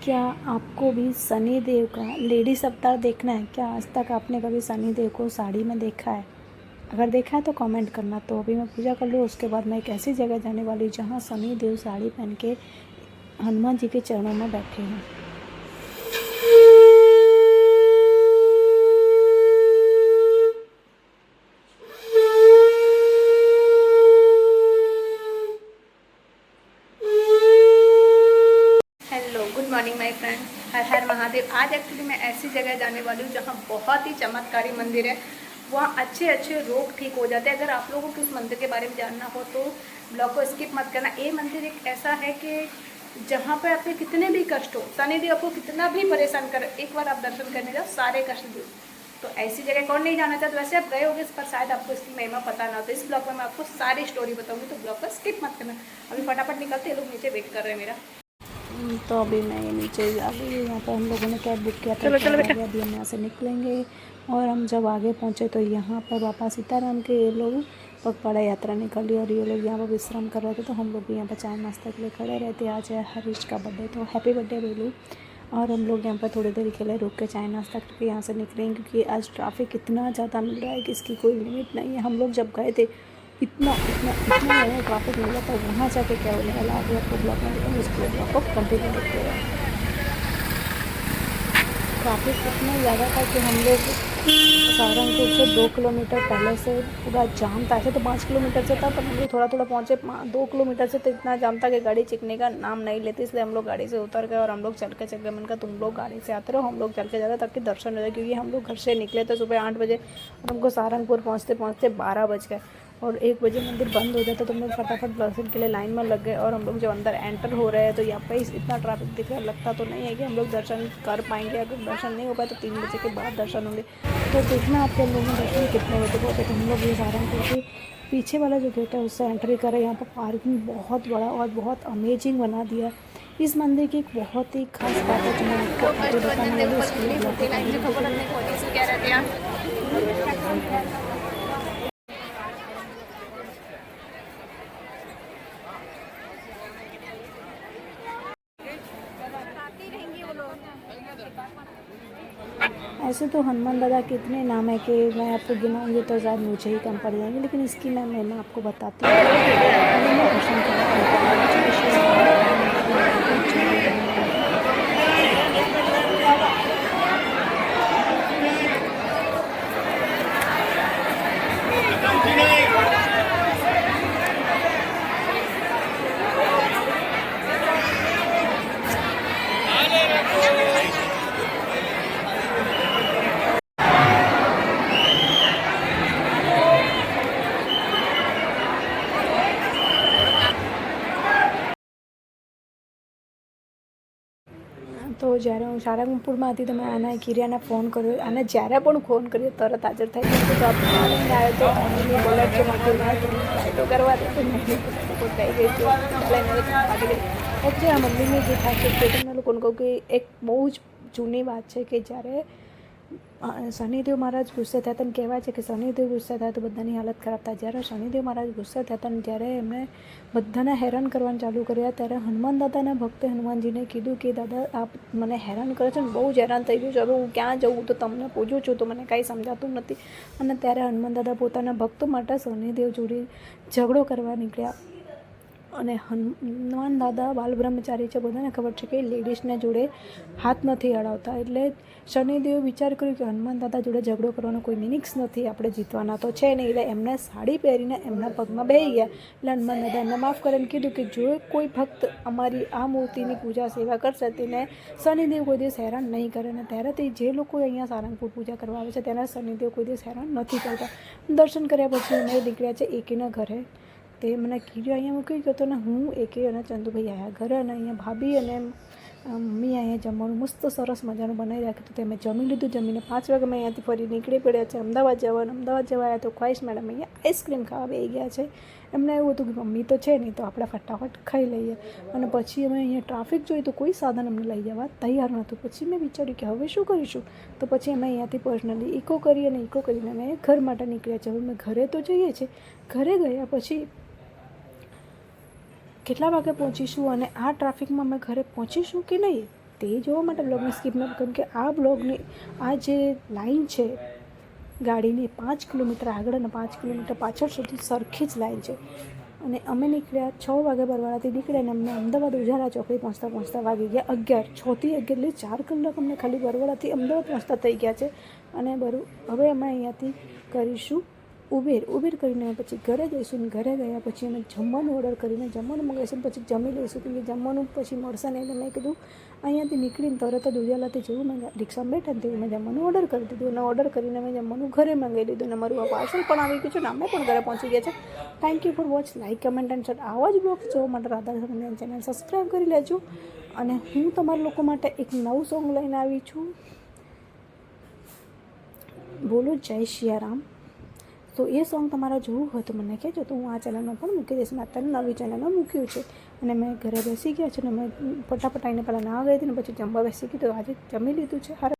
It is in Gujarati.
क्या आपको भी शनि देव का लेडीज अवतार देखना है क्या? आज तक आपने कभी शनि देव को साड़ी में देखा है? अगर देखा है तो कमेंट करना। तो अभी मैं पूजा कर लूँ, उसके बाद मैं एक ऐसी जगह जाने वाली हूँ जहाँ शनि देव साड़ी पहन के हनुमान जी के चरणों में बैठे हैं। Hello, good morning my friend. हर हर महादेव। आज एक्चुअली मैं ऐसी जगह जाने वाली हूँ जहाँ बहुत ही चमत्कारी मंदिर है। वहाँ अच्छे अच्छे रोग ठीक हो जाते हैं। अगर आप लोगों को उस मंदिर के बारे में जानना हो तो ब्लॉग को स्किप मत करना। ये मंदिर एक ऐसा है कि जहाँ पर आपके कितने भी कष्ट हो, शनिदेव आपको कितना भी परेशान कर, एक बार आप दर्शन करने जाओ, सारे कष्ट दूर। तो ऐसी जगह कौन नहीं जाना चाहता? वैसे आप गए होगे पर शायद आपको इसकी महिमा पता ना हो। तो इस ब्लॉग में मैं आपको सारी स्टोरी बताऊंगी, तो ब्लॉग को स्किप मत करना। अभी फटाफट निकलते हैं, लोग नीचे वेट कर रहे हैं मेरा। तो अभी मैं ये नीचे आ गई। यहाँ पर हम लोगों ने कैब बुक किया था, चलो चलो कैब आ बेटा। गया। अभी हम यहाँ से निकलेंगे और हम जब आगे पहुँचे तो यहाँ पर बाबा सीताराम के ये लोग पगपाड़ा यात्रा निकली और ये लोग यहाँ पर विश्राम कर रहे थे। तो हम लोग भी यहाँ पर चाय नाश्ता के लिए खड़े रहते। आज है हरीश का बर्थडे, तो हैप्पी बर्थडे बोलूँ। और हम लोग यहाँ पर थोड़ी देर के लिए रुक के चाय नाश्ता करके यहाँ से निकलेंगे, क्योंकि आज ट्रैफिक इतना ज़्यादा मिल रहा है कि इसकी कोई लिमिट नहीं है। हम लोग जब गए थे इतना इतना इतना ज़्यादा ट्रैफिक मिला था। वहाँ जाके क्या होने वाला आगे आपको ब्लॉग में दिखाऊंगी, उसके लिए ब्लॉग को कंटिन्यू देखते रहे। ट्रैफिक इतना ज़्यादा था कि हम लोग सहारनपुर से 2 किलोमीटर पहले से पूरा जाम था। ऐसे तो 5 किलोमीटर से था, पर हम लोग थोड़ा थोड़ा पहुँचे। 2 किलोमीटर से तो इतना जाम था कि गाड़ी चिकने का नाम नहीं लेती। इसलिए हम लोग गाड़ी से उतर गए और हम लोग चल के मैंने कहा तुम लोग गाड़ी से आते रहो, हम लोग चल के जाते ताकि दर्शन हो जाए। क्योंकि हम लोग घर से निकले थे सुबह 8 बजे और हमको सहारनपुर पहुँचते पहुँचते 12 बज गए और 1 बजे मंदिर बंद हो जाता। तो हम लोग फटाफट दर्शन के लिए लाइन में लग गए। और हम लोग जब अंदर एंटर हो रहे हैं तो यहाँ पे इतना ट्रैफिक दिख रहा है, लगता तो नहीं है कि हम लोग दर्शन कर पाएंगे। अगर दर्शन नहीं हो पाए तो 3 बजे के बाद दर्शन होंगे। तो देखना आपके लोगों ने दर्शन कितने बजे पहुँचे। तो हम लोग ये सहारनपुर के पीछे वाला जो गेट है उससे एंट्री करें। यहाँ पर पार्किंग बहुत बड़ा और बहुत अमेजिंग बना दिया है। इस मंदिर की एक बहुत ही खास बात है जो मैं आपको आगे बताने वाली हूँ, उसके लिए ब्लॉग को कंटिन्यू करें। ऐसे तो हनुमान दादा के इतने नाम है कि मैं आपको गिनाऊंगी तो शायद मुझे ही कम पड़ जाएंगे, लेकिन इसकी मैं महिमा आपको बताती हूँ। पहले मैं दर्शन તો જ્યારે હું સારંગપુરમાં હતી તો મેં આના કિરિયાને ફોન કર્યો, અને જ્યારે પણ ફોન કર્યો તરત હાજર થઈ ગયો. તો આપણે આનંદ આવ્યો તો મમ્મીની બોલાટ છે ફ્લાઇટો કરવા દે તો મમ્મી થઈ ગઈ છે. એકચ્યુઅલી આ મમ્મીની જે ખાસિયત છે તમને લોકોને કહું કે એક બહુ જ જૂની વાત છે કે જ્યારે શનિદેવ મહારાજ ગુસ્સે થયા હતા. કહેવાય છે કે શનિદેવ ગુસ્સે થાય તો બધાની હાલત ખરાબ થાય. જ્યારે શનિદેવ મહારાજ ગુસ્સે થયા હતા ને જ્યારે એમણે બધાને હેરાન કરવાનું ચાલુ કર્યા, ત્યારે હનુમાન દાદાના ભક્તે હનુમાનજીને કીધું કે દાદા આપ મને હેરાન કરે છે ને, બહુ જ હેરાન થઈ ગયું છે, હવે હું ક્યાં જવું? તો તમને પૂછું છું તો મને કાંઈ સમજાતું નથી. અને ત્યારે હનુમાન દાદા પોતાના ભક્તો માટે શનિદેવ જોડે ઝઘડો કરવા નીકળ્યા. અને હનુમાન દાદા બાલ બ્રહ્મચારી છે, બધાને ખબર છે કે લેડીઝને જોડે હાથ નથી અડાવતા. એટલે શનિદેવે વિચાર કર્યો કે હનુમાન દાદા જોડે ઝઘડો કરવાનો કોઈ મિનિંગ્સ નથી, આપણે જીતવાના તો છે નહીં. એટલે એમને સાડી પહેરીને એમના પગમાં બેસી ગયા. એટલે હનુમાન દાદા એમને માફ કરીને કીધું કે જો કોઈ ભક્ત અમારી આ મૂર્તિની પૂજા સેવા કરશે તેને શનિદેવ કોઈ દિવસ હેરાન નહીં કરે. અને ત્યારેથી જે લોકો અહીંયા સારંગપુર પૂજા કરવા આવે છે તેના શનિદેવ કોઈ દિવસ હેરાન નથી કરતા. દર્શન કર્યા પછી અમે નીકળ્યા છે એકેના ઘરે. તે મને કીધું અહીંયા મૂકી ગયો હતો ને હું એકે અને ચંદુભાઈ આવ્યા ઘરે, અને અહીંયા ભાભી અને મમ્મી અહીંયા જમવાનું મસ્ત સરસ મજાનું બનાવી રાખ્યું હતું. તે મેં જમી લીધું. જમીને 5 વાગે મેં અહીંયાથી ફરી નીકળી પડ્યા છે અમદાવાદ જવાનું. અમદાવાદ જવા આવ્યા તો ખ્વાહિશ મેડમ અહીંયા આઈસ્ક્રીમ ખાવા બેસી ગયા છે. એમને એવું હતું કે મમ્મી તો છે નહીં તો આપણે ફટાફટ ખાઈ લઈએ. અને પછી અમે અહીંયા ટ્રાફિક જોઈ તો કોઈ સાધન અમને લઈ જવા તૈયાર નહોતું. પછી મેં વિચાર્યું કે હવે શું કરીશું? તો પછી અમે અહીંયાથી પર્સનલી ઇકો કરી અને ઇકો કરીને અમે ઘર માટે નીકળ્યા છે. હવે અમે ઘરે તો જઈએ છીએ. ઘરે ગયા પછી કેટલા વાગે પહોંચીશું અને આ ટ્રાફિકમાં અમે ઘરે પહોંચીશું કે નહીં તે જોવા માટે બ્લોગને સ્કીપ ન, કેમ કે આ બ્લોગની આ જે લાઈન છે ગાડીની 5 કિલોમીટર આગળ અને 5 કિલોમીટર પાછળ સુધી સરખી જ લાઈન છે. અને અમે નીકળ્યા 6 વાગે બરવાળાથી નીકળ્યા અને અમને અમદાવાદ ઉજાલા ચોકડી પહોંચતા વાગી ગયા 11. 6 થી 11 એટલે 4 કલાક અમને ખાલી બરવાળાથી અમદાવાદ પહોંચતા થઈ ગયા છે. અને હવે અમે અહીંયાથી કરીશું ઉબેર કરીને પછી ઘરે જઈશું. ઘરે ગયા પછી અમે જમવાનું ઓર્ડર કરીને જમવાનું મંગાવીશું, પછી જમી લઈશું, કેમ કે જમવાનું પછી મળશે નહીં. એટલે મેં કીધું અહીંયાથી નીકળીને તરત જ ઉજાલાથી જેવું મેં રિક્ષામાં બેઠા ને તેવું મેં જમવાનું ઓર્ડર કરી દીધું. અને ઓર્ડર કરીને મેં જમવાનું ઘરે મંગાવી લીધું. અને મારું આ પાર્સલ પણ આવી ગયું છે ને અમે પણ ઘરે પહોંચી ગયા છે. Thank you for watch, like, comment and share. આવા જ બ્લોગ જોવા માટે રાધા રમણીયન ચેનલ સબસ્ક્રાઈબ કરી લેજો. અને હું તમારા લોકો માટે એક નવું સોંગ લઈને આવી છું. બોલો જય સિયારામ. તો એ સોંગ તમારે જોવું હોય તો મને કહેજો, તો હું આ ચેનલમાં પણ મૂકી દઈશ. મેં અત્યારે નવી ચેનલમાં મૂક્યું છે. અને મેં ઘરે બેસી ગયા છે ને મેં ફટાફટ આવીને પહેલાં ના ગઈ હતી ને પછી જમવા બેસી ગઈ, તો આજે જમી લીધું છે.